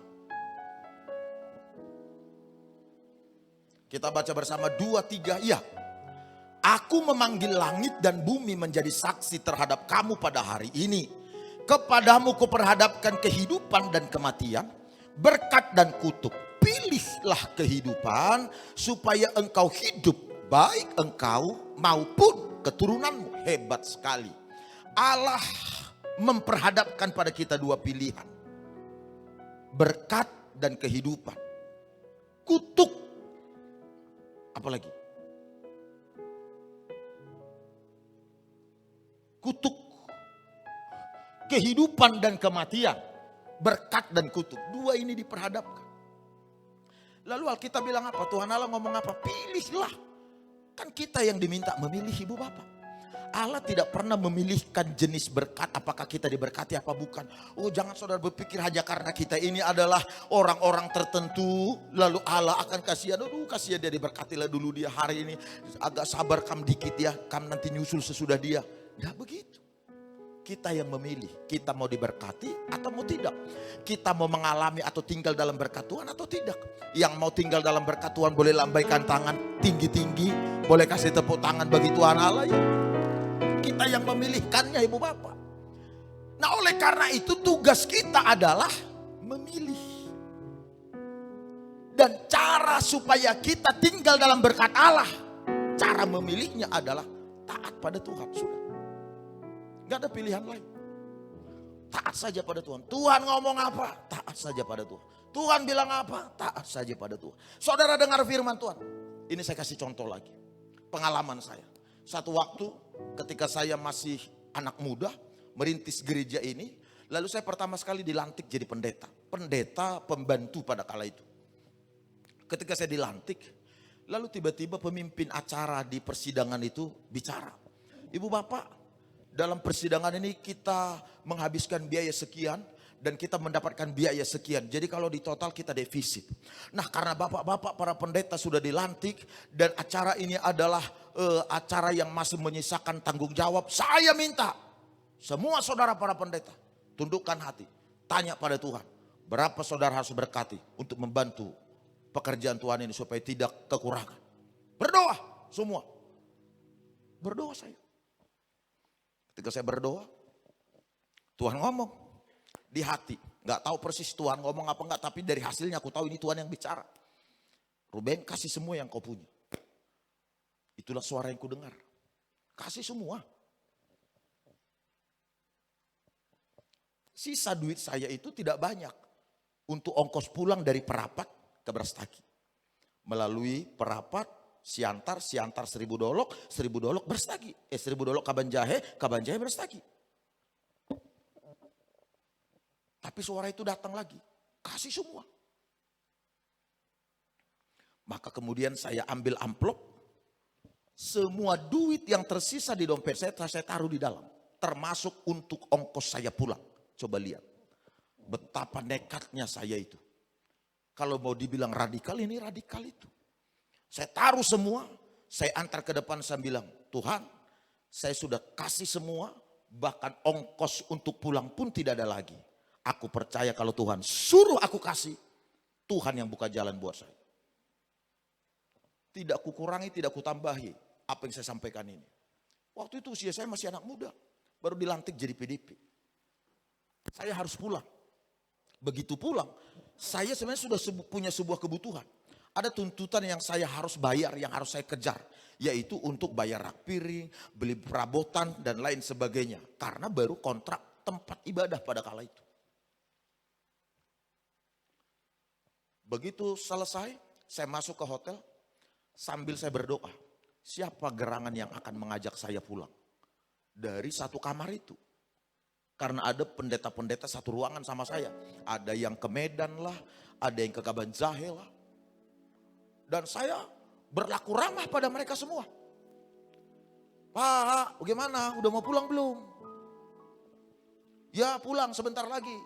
Kita baca bersama 2, 3, iya. Aku memanggil langit dan bumi menjadi saksi terhadap kamu pada hari ini. Kepadamu kuperhadapkan kehidupan dan kematian, berkat dan kutuk. Pilihlah kehidupan supaya engkau hidup, baik engkau maupun keturunanmu. Hebat sekali. Allah memperhadapkan pada kita dua pilihan. Berkat dan kehidupan. Kutuk. Apalagi? Kutuk. Kehidupan dan kematian. Berkat dan kutuk. Dua ini diperhadapkan. Lalu Alkitab bilang apa? Tuhan Allah ngomong apa? Pilihlah. Kan kita yang diminta memilih Ibu Bapak. Allah tidak pernah memilihkan jenis berkat, apakah kita diberkati apa bukan. Oh, jangan saudara berpikir hanya karena kita ini adalah orang-orang tertentu, lalu Allah akan kasihan. Aduh, kasihan dia, diberkatilah dulu dia hari ini. Agak sabar kam dikit ya, kam nanti nyusul sesudah dia. Enggak begitu. Kita yang memilih, kita mau diberkati atau mau tidak. Kita mau mengalami atau tinggal dalam berkat Tuhan atau tidak. Yang mau tinggal dalam berkat Tuhan boleh lambaikan tangan tinggi-tinggi, boleh kasih tepuk tangan bagi Tuhan Allah ya. Kita yang memilihkannya ibu bapak. Nah oleh karena itu tugas kita adalah memilih. Dan cara supaya kita tinggal dalam berkat Allah, cara memilihnya adalah taat pada Tuhan. Sudah. Gak ada pilihan lain. Taat saja pada Tuhan. Tuhan ngomong apa? Taat saja pada Tuhan. Tuhan bilang apa? Taat saja pada Tuhan. Saudara dengar firman Tuhan. Ini saya kasih contoh lagi. Pengalaman saya. Satu waktu ketika saya masih anak muda, merintis gereja ini. Lalu saya pertama sekali dilantik jadi pendeta. Pendeta pembantu pada kala itu. Ketika saya dilantik, lalu tiba-tiba pemimpin acara di persidangan itu bicara. Ibu bapak, dalam persidangan ini kita menghabiskan biaya sekian dan kita mendapatkan biaya sekian. Jadi kalau di total kita defisit. Nah karena bapak-bapak para pendeta sudah dilantik dan acara ini adalah acara yang masih menyisakan tanggung jawab. Saya minta semua saudara para pendeta tundukkan hati. Tanya pada Tuhan. Berapa saudara harus berkati untuk membantu pekerjaan Tuhan ini supaya tidak kekurangan. Berdoa semua. Berdoa saya. Ketika saya berdoa, Tuhan ngomong di hati. Gak tahu persis Tuhan ngomong apa enggak, tapi dari hasilnya aku tahu ini Tuhan yang bicara. Ruben, kasih semua yang kau punya. Itulah suara yang ku dengar. Kasih semua. Sisa duit saya itu tidak banyak untuk ongkos pulang dari Perapat ke Brastagi. Melalui Perapat, Siantar 1000 dolok, 1000 dolok Brastagi. 1000 dolok Kabanjahe Brastagi. Tapi suara itu datang lagi, kasih semua. Maka kemudian saya ambil amplop, semua duit yang tersisa di dompet saya taruh di dalam. Termasuk untuk ongkos saya pulang. Coba lihat, betapa nekatnya saya itu. Kalau mau dibilang radikal, ini radikal itu. Saya taruh semua, saya antar ke depan, saya bilang, Tuhan, saya sudah kasih semua, bahkan ongkos untuk pulang pun tidak ada lagi. Aku percaya kalau Tuhan suruh aku kasih, Tuhan yang buka jalan buat saya. Tidak kukurangi, tidak kutambahi apa yang saya sampaikan ini. Waktu itu usia saya masih anak muda, baru dilantik jadi PDP. Saya harus pulang. Begitu pulang, saya sebenarnya sudah punya sebuah kebutuhan. Ada tuntutan yang saya harus bayar, yang harus saya kejar. Yaitu untuk bayar rak piring, beli perabotan dan lain sebagainya. Karena baru kontrak tempat ibadah pada kala itu. Begitu selesai, saya masuk ke hotel. Sambil saya berdoa, siapa gerangan yang akan mengajak saya pulang? Dari satu kamar itu. Karena ada pendeta-pendeta satu ruangan sama saya. Ada yang ke Medan lah, ada yang ke Kabanjahe lah. Dan saya berlaku ramah pada mereka semua. Pak, bagaimana? Udah mau pulang belum? Ya pulang sebentar lagi.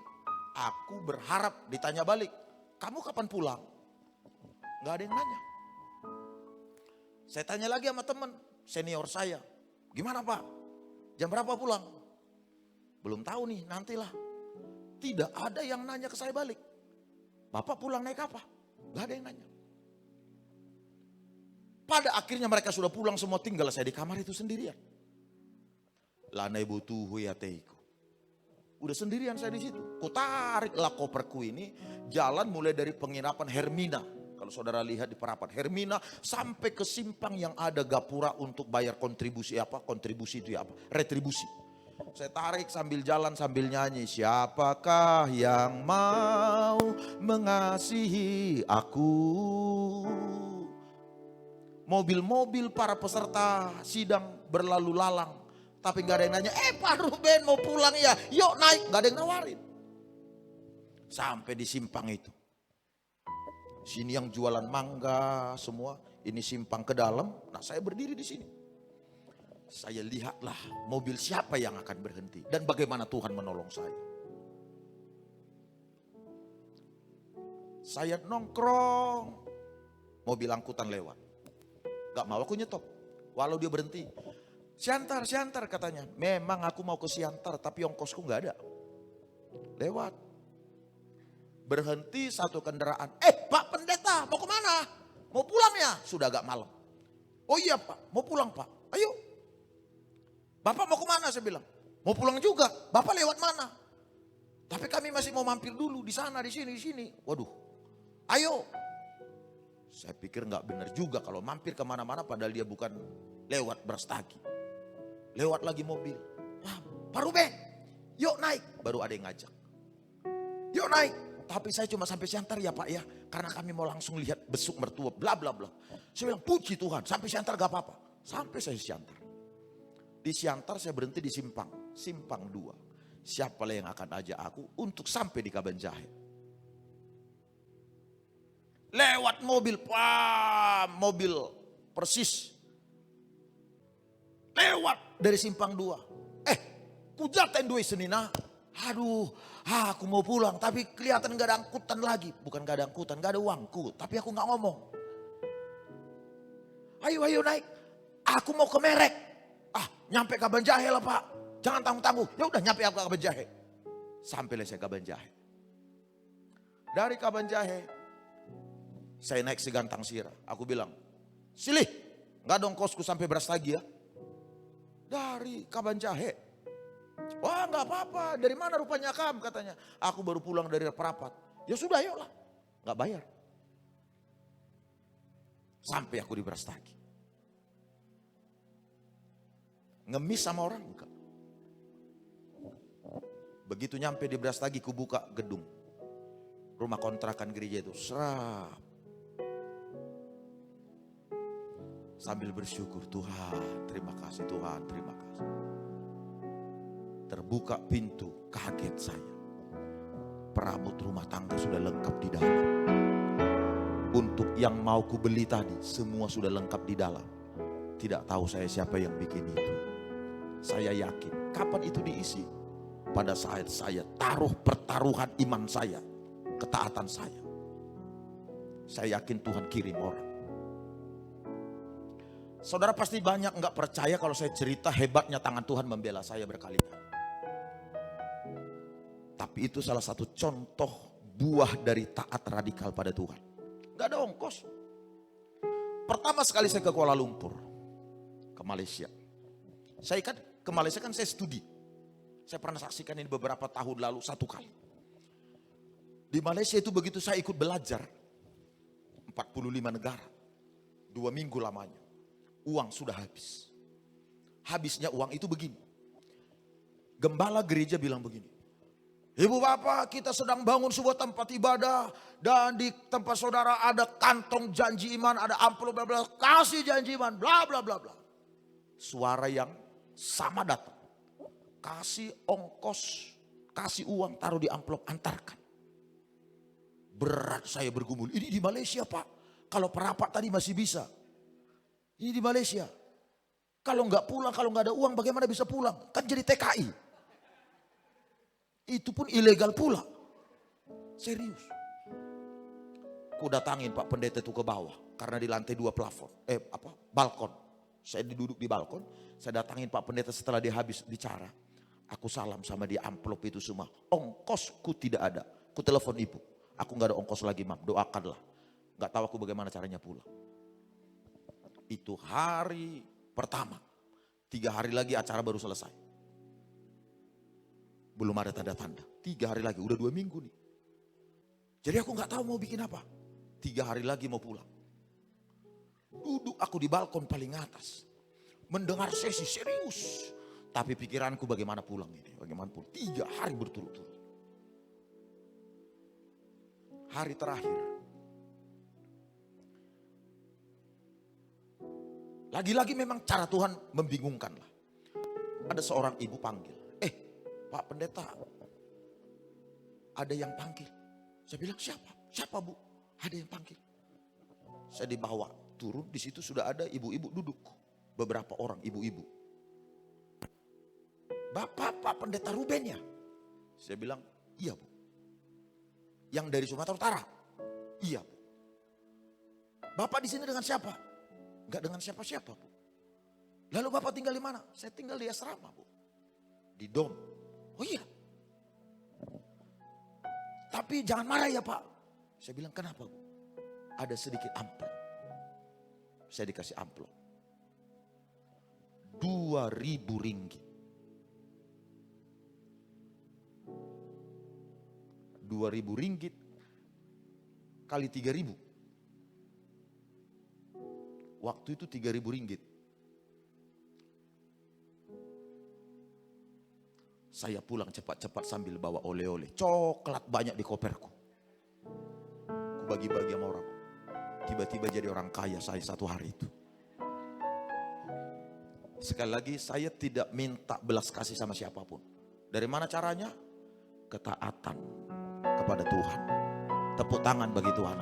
Aku berharap ditanya balik. Kamu kapan pulang? Gak ada yang nanya. Saya tanya lagi sama teman senior saya. Gimana Pak? Jam berapa pulang? Belum tahu nih, nantilah. Tidak ada yang nanya ke saya balik. Bapak pulang naik apa? Gak ada yang nanya. Pada akhirnya mereka sudah pulang semua, tinggal saya di kamar itu sendirian. Lanai butuh huyateiku. Udah sendirian saya di situ. Ku tariklah koperku ini, jalan mulai dari penginapan Hermina. Kalau saudara lihat di Perapat Hermina sampai ke simpang yang ada gapura untuk bayar kontribusi apa? Kontribusi itu ya apa? Retribusi. Saya tarik sambil jalan sambil nyanyi. Siapakah yang mau mengasihi aku? Mobil-mobil para peserta sidang berlalu lalang. Tapi gak ada yang nanya, Pak Ruben mau pulang ya? Yuk naik, gak ada yang nawarin. Sampai di simpang itu. Sini yang jualan mangga semua, ini simpang ke dalam. Nah saya berdiri di sini. Saya lihatlah mobil siapa yang akan berhenti dan bagaimana Tuhan menolong saya. Saya nongkrong, mobil angkutan lewat. Gak mau aku nyetop, walau dia berhenti. Siantar, siantar katanya. Memang aku mau ke Siantar tapi ongkosku gak ada. Lewat. Berhenti satu kendaraan. Pak pendeta mau kemana? Mau pulang ya? Sudah agak malam. Oh iya Pak, mau pulang Pak. Ayo. Bapak mau kemana? Saya bilang. Mau pulang juga. Bapak lewat mana? Tapi kami masih mau mampir dulu di sana, di sini, di sini. Waduh. Ayo. Saya pikir nggak benar juga kalau mampir kemana-mana padahal dia bukan lewat Brastagi. Lewat lagi mobil. Pak Ruben, yuk naik. Baru ada yang ngajak. Yuk naik. Tapi saya cuma sampai Siantar ya Pak ya. Karena kami mau langsung lihat besuk mertua bla bla bla. Saya bilang puji Tuhan sampai Siantar gak apa-apa. Sampai saya Siantar. Di Siantar saya berhenti di Simpang 2. Siapa yang akan ajak aku untuk sampai di Kabanjahe. Lewat mobil, mobil persis. Lewat dari Simpang 2. Kujaten dua senina. Aduh, aku mau pulang tapi kelihatan gak ada angkutan lagi. Bukan gak ada angkutan, gak ada uangku. Tapi aku gak ngomong. Ayo naik. Aku mau ke Merek. Nyampe Kabanjahe lah Pak. Jangan tanggung-tanggung. Ya udah nyampe aku ke Kabanjahe. Sampailah saya Kabanjahe. Dari Kabanjahe saya naik Segantang Sira. Aku bilang, Silih, gak dong kosku sampai Brastagi ya. Dari Kabanjahe. Wah gak apa-apa, dari mana rupanya kamu katanya. Aku baru pulang dari Perapat. Ya sudah ayolah, gak bayar. Sampai aku di Brastagi. Ngemis sama orang enggak. Begitu nyampe di Brastagi ku buka gedung. Rumah kontrakan gereja itu. Serap. Sambil bersyukur, Tuhan terima kasih, Tuhan terima kasih. Terbuka pintu, kaget saya. Perabot rumah tangga sudah lengkap di dalam. Untuk yang mau ku beli tadi, semua sudah lengkap di dalam. Tidak tahu saya siapa yang bikin itu. Saya yakin, kapan itu diisi? Pada saat saya taruh pertaruhan iman saya, ketaatan saya. Saya yakin Tuhan kirim orang. Saudara pasti banyak nggak percaya kalau saya cerita hebatnya tangan Tuhan membela saya berkali-kali. Tapi itu salah satu contoh buah dari taat radikal pada Tuhan. Gak ada ongkos. Pertama sekali saya ke Kuala Lumpur, ke Malaysia. Saya kan ke Malaysia kan saya studi. Saya pernah saksikan ini beberapa tahun lalu 1 kali. Di Malaysia itu begitu saya ikut belajar, 45 negara, 2 minggu lamanya. Uang sudah habis. Habisnya uang itu begini. Gembala gereja bilang begini. Ibu bapak, kita sedang bangun sebuah tempat ibadah. Dan di tempat saudara ada kantong janji iman, ada amplop bla bla. Kasih janji iman, bla bla bla bla. Suara yang sama datang. Kasih ongkos, kasih uang, taruh di amplop, antarkan. Berat saya bergumul. Ini di Malaysia Pak. Kalau Perapat tadi masih bisa. Ini di Malaysia. Kalau nggak pulang, kalau nggak ada uang bagaimana bisa pulang? Kan jadi TKI. Itu pun ilegal pula. Serius. Ku datangin Pak Pendeta itu ke bawah. Karena di lantai 2 plafon. Balkon. Saya duduk di balkon. Saya datangin Pak Pendeta setelah dia habis bicara. Aku salam sama dia, amplop itu semua. Ongkosku tidak ada. Ku telepon ibu. Aku gak ada ongkos lagi mam, doakanlah. Gak tahu aku bagaimana caranya pulang. Itu hari pertama. 3 hari lagi acara baru selesai. Belum ada tanda-tanda. 3 hari lagi, udah 2 minggu nih. Jadi aku gak tahu mau bikin apa. 3 hari lagi mau pulang. Duduk aku di balkon paling atas. Mendengar sesi serius. Tapi pikiranku bagaimana pulang ini. Bagaimana pulang. 3 hari berturut-turut. Hari terakhir. Lagi-lagi memang cara Tuhan membingungkan lah. Ada seorang ibu panggil. Pak Pendeta, ada yang panggil. Saya bilang siapa? Siapa Bu? Ada yang panggil. Saya dibawa turun, di situ sudah ada ibu-ibu duduk. Beberapa orang ibu-ibu. Bapak Pak Pendeta Ruben ya? Saya bilang, iya Bu. Yang dari Sumatera Utara? Iya Bu. Bapak di sini dengan siapa? Enggak dengan siapa-siapa Bu. Lalu Bapak tinggal di mana? Saya tinggal di asrama Bu. Di dom. Oh iya. Tapi jangan marah ya Pak. Saya bilang, kenapa Bu? Ada sedikit amplop. Saya dikasih amplop. 2.000 ringgit. 2.000 ringgit kali 3.000. Waktu itu 3.000 ringgit. Saya pulang cepat-cepat sambil bawa oleh-oleh. Coklat banyak di koperku. Ku bagi-bagi sama orang. Tiba-tiba jadi orang kaya saya satu hari itu. Sekali lagi saya tidak minta belas kasih sama siapapun. Dari mana caranya? Ketaatan kepada Tuhan. Tepuk tangan bagi Tuhan.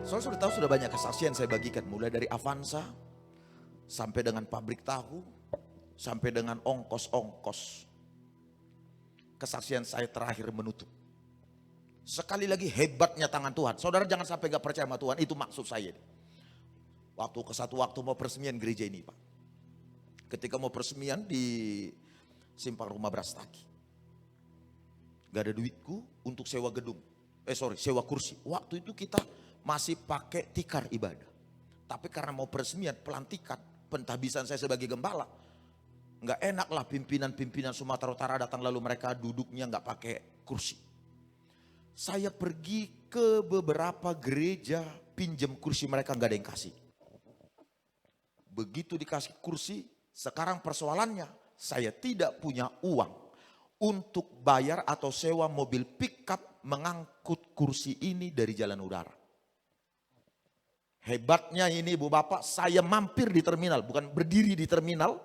Saya sudah tahu, sudah banyak kesaksian saya bagikan. Mulai dari Avanza, sampai dengan pabrik tahu, sampai dengan ongkos-ongkos. Kesaksian saya terakhir menutup. Sekali lagi hebatnya tangan Tuhan. Saudara jangan sampai gak percaya sama Tuhan, itu maksud saya. Waktu ke satu waktu mau peresmian gereja ini Pak. Ketika mau peresmian di Simpang Rumah Brastagi. Gak ada duitku untuk sewa gedung. Sewa kursi. Waktu itu kita masih pakai tikar ibadah. Tapi karena mau peresmian, pelantikan, pentahbisan saya sebagai gembala. Gak enak lah pimpinan-pimpinan Sumatera Utara datang lalu mereka duduknya gak pakai kursi. Saya pergi ke beberapa gereja, pinjam kursi mereka gak ada yang kasih. Begitu dikasih kursi, sekarang persoalannya saya tidak punya uang untuk bayar atau sewa mobil pickup mengangkut kursi ini dari jalan udara. Hebatnya ini Ibu Bapak, saya mampir di terminal, bukan berdiri di terminal.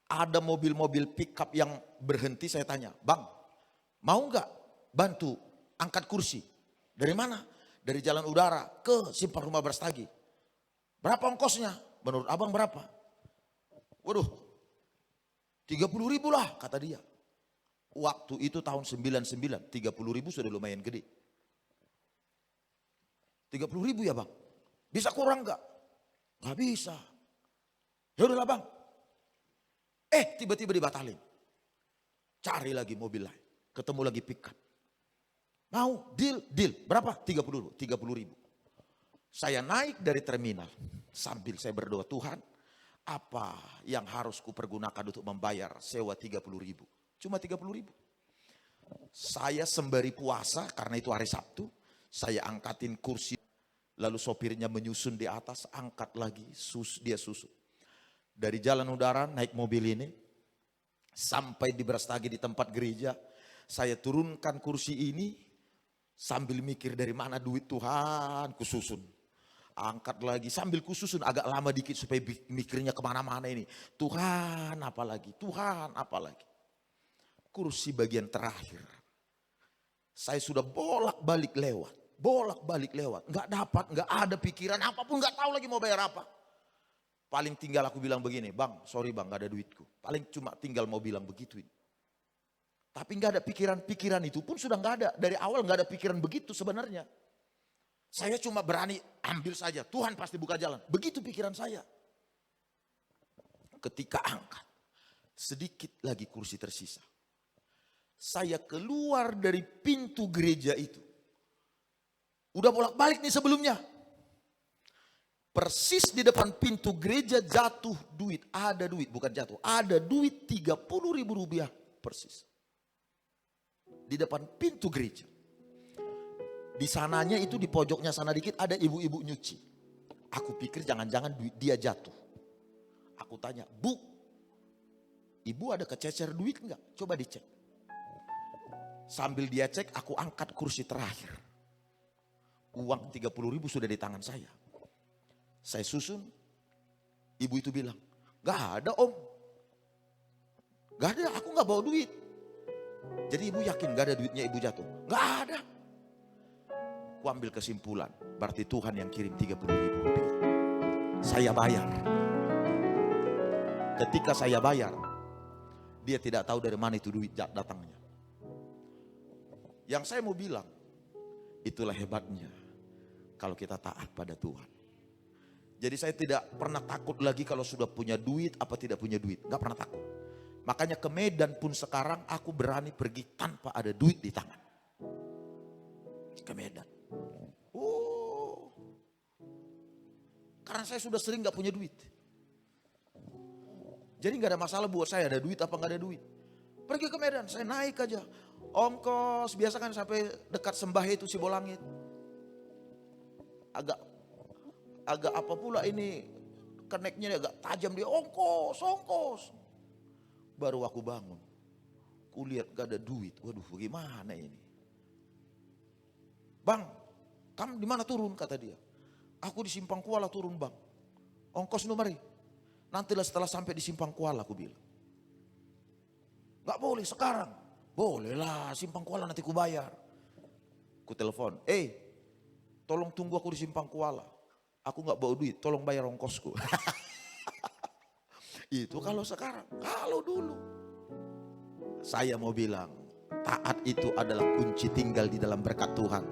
Ada mobil-mobil pickup yang berhenti, saya tanya, Bang, mau nggak bantu angkat kursi? Dari mana? Dari jalan udara ke Simpang Rumah Brastagi. Berapa ongkosnya? Menurut abang berapa? Waduh, 30.000 lah kata dia. Waktu itu tahun 99, 30.000 sudah lumayan gede. 30.000 ya bang? Bisa kurang gak? Gak bisa. Ya udahlah bang. Tiba-tiba dibatalin. Cari lagi mobil lain. Ketemu lagi pickup. Mau deal. Berapa? 30.000. Saya naik dari terminal sambil saya berdoa, Tuhan, apa yang harus kupergunakan untuk membayar sewa 30.000? Cuma 30.000. Saya sembari puasa karena itu hari Sabtu, saya angkatin kursi, lalu sopirnya menyusun di atas, angkat lagi, dia susun. Dari jalan udara naik mobil ini, sampai di Brastagi di tempat gereja, saya turunkan kursi ini sambil mikir dari mana duit Tuhan kususun. Angkat lagi sambil kususun, agak lama dikit supaya mikirnya kemana-mana ini. Tuhan apalagi, Tuhan apalagi. Kursi bagian terakhir. Saya sudah bolak-balik lewat. Nggak dapat, nggak ada pikiran apapun, nggak tahu lagi mau bayar apa. Paling tinggal aku bilang begini, bang sorry bang nggak ada duitku. Paling cuma tinggal mau bilang begitu ini. Tapi nggak ada pikiran itu pun sudah nggak ada. Dari awal nggak ada pikiran begitu sebenarnya. Saya cuma berani ambil saja, Tuhan pasti buka jalan. Begitu pikiran saya. Ketika angkat, sedikit lagi kursi tersisa. Saya keluar dari pintu gereja itu. Udah bolak-balik nih sebelumnya. Persis di depan pintu gereja jatuh duit. Ada duit, bukan jatuh. Ada duit 30.000 rupiah persis. Di depan pintu gereja. Di sananya itu di pojoknya sana dikit ada ibu-ibu nyuci. Aku pikir jangan-jangan duit dia jatuh. Aku tanya, Bu, ibu ada kececer duit enggak? Coba dicek. Sambil dia cek, aku angkat kursi terakhir. Uang 30.000 sudah di tangan saya. Saya susun, ibu itu bilang, gak ada om. Gak ada, aku gak bawa duit. Jadi ibu yakin gak ada duitnya ibu jatuh? Gak ada. Aku ambil kesimpulan, berarti Tuhan yang kirim 30.000 rupiah. Saya bayar. Ketika saya bayar, dia tidak tahu dari mana itu duit datangnya. Yang saya mau bilang, itulah hebatnya kalau kita taat pada Tuhan. Jadi saya tidak pernah takut lagi kalau sudah punya duit apa tidak punya duit. Gak pernah takut. Makanya ke Medan pun sekarang aku berani pergi tanpa ada duit di tangan. Ke Medan. Karena saya sudah sering gak punya duit. Jadi gak ada masalah buat saya ada duit apa gak ada duit. Pergi ke Medan, saya naik aja. Ongkos, biasa kan sampai dekat Sembahe itu Sibolangit. Agak apa pula ini, keneknya agak tajam dia, ongkos. Baru aku bangun. Kulihat gak ada duit, waduh bagaimana ini. Bang, kamu di mana turun kata dia. Aku di Simpang Kuala turun bang. Ongkos nu mari. Nantilah setelah sampai di Simpang Kuala aku bilang. Gak boleh sekarang. Boleh lah Simpang Kuala nanti ku bayar. Ku telepon. Tolong tunggu aku di Simpang Kuala. Aku gak bawa duit, tolong bayar ongkosku. Itu kalau sekarang. Kalau dulu. Saya mau bilang. Taat itu adalah kunci tinggal di dalam berkat Tuhan.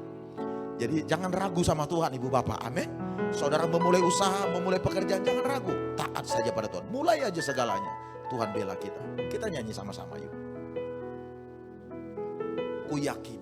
Jadi jangan ragu sama Tuhan ibu bapak, amin. Saudara memulai usaha, memulai pekerjaan, jangan ragu. Taat saja pada Tuhan, mulai aja segalanya. Tuhan bela kita. Kita nyanyi sama-sama yuk. Ku yakin